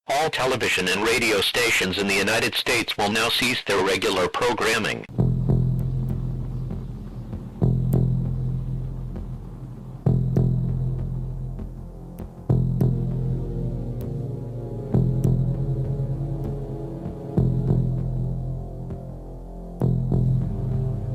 All television and radio stations in the United States will now cease their regular programming.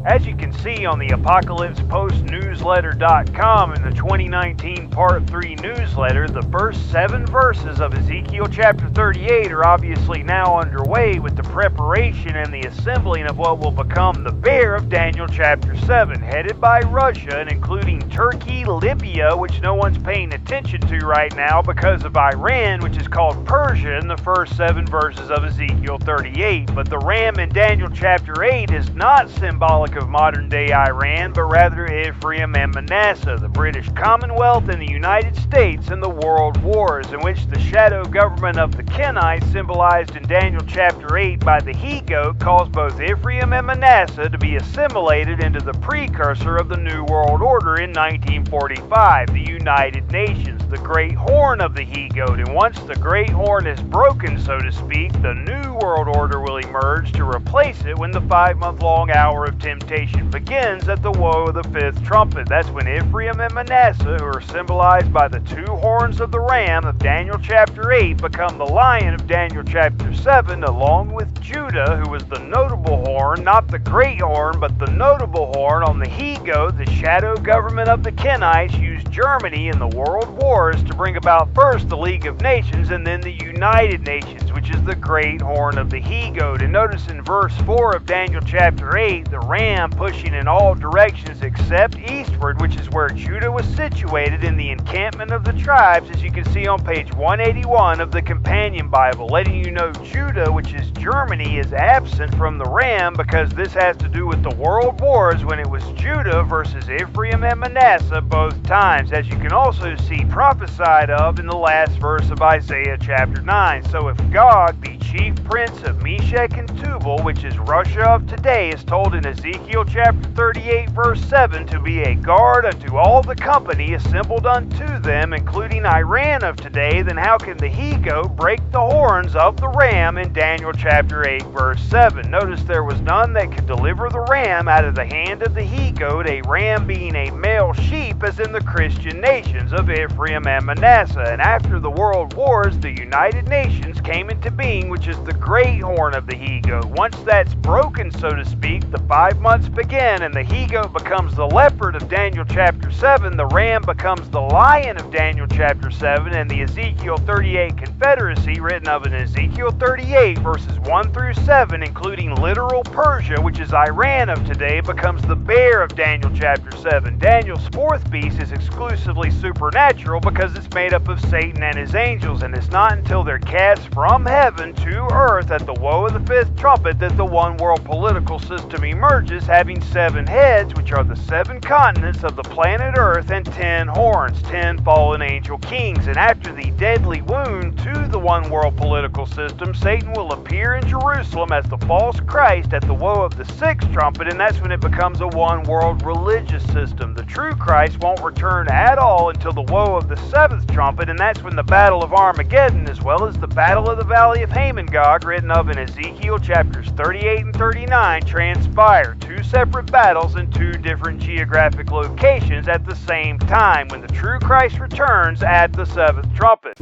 As you can see on the ApocalypsePostNewsletter.com in the 2019 Part 3 newsletter, the first 7 verses of Ezekiel chapter 38 are obviously now underway with the preparation and the assembling of what will become the bear of Daniel chapter 7, headed by Russia and including Turkey, Libya, which no one's paying attention to right now because of Iran, which is called Persia in the first 7 verses of Ezekiel 38. But the ram in Daniel chapter 8 is not symbolic of modern-day Iran, but rather Ephraim and Manasseh, the British Commonwealth and the United States in the world wars, in which the shadow government of the Kenites, symbolized in Daniel chapter 8 by the he-goat, caused both Ephraim and Manasseh to be assimilated into the precursor of the New World Order in 1945, the United Nations, the great horn of the he-goat. And once the great horn is broken, so to speak, the New World Order will emerge to replace it when the 5-month-long hour of temptation begins at the woe of the 5th trumpet. That's when Ephraim and Manasseh, who are symbolized by the 2 horns of the ram of Daniel chapter 8, become the lion of Daniel chapter 7, along with Judah, who was the notable horn, not the great horn, but the notable horn on the he-goat. The shadow government of the Kenites used Germany in the world wars to bring about first the League of Nations and then the United Nations, which is the great horn of the he-goat. And notice in verse 4 of Daniel chapter 8, the ram pushing in all directions except eastward, which is where Judah was situated in the encampment of the tribes, as you can see on page 181 of the Companion Bible, letting you know Judah, which is Germany, is absent from the ram because this has to do with the world wars when it was Judah versus Ephraim and Manasseh both times, as you can also see prophesied of in the last verse of Isaiah chapter 9. So if Gog, the chief prince of Meshech and Tubal, which is Russia of today, is told in Ezekiel chapter 38 verse 7 to be a guard unto all the company assembled unto them, including Iran of today, then how can the he-goat break the horns of the ram in Daniel chapter 8 verse 7? Notice there was none that could deliver the ram out of the hand of the he-goat, a ram being a male sheep, as in the Christian nations of Ephraim and Manasseh. And after the world wars, the United Nations came into being, which is the great horn of the he-goat. Once that's broken, so to speak, the 5 months begin, and the he-goat becomes the leopard of Daniel chapter 7, the ram becomes the lion of Daniel chapter 7, and the Ezekiel 38 confederacy, written of in Ezekiel 38 verses 1 through 7, including literal Persia, which is Iran of today, becomes the bear of Daniel chapter 7. Daniel's 4th beast is exclusively supernatural because it's made up of Satan and his angels, and it's not until they're cast from heaven to earth at the woe of the 5th trumpet that the one world political system emerges, having 7 heads, which are the 7 continents of the planet Earth, and 10 horns, 10 fallen angel kings. And after the deadly wound to the one world political system, Satan will appear in Jerusalem as the false Christ at the woe of the 6th trumpet, and that's when it becomes a one world religious system. The true Christ won't return at all until the woe of the 7th trumpet, and that's when the battle of Armageddon, as well as the battle of the valley of Hamon-Gog, written of in Ezekiel chapters 38 and 39, transpire. 2 separate battles in 2 different geographic locations at the same time when the true Christ returns at the 7th trumpet.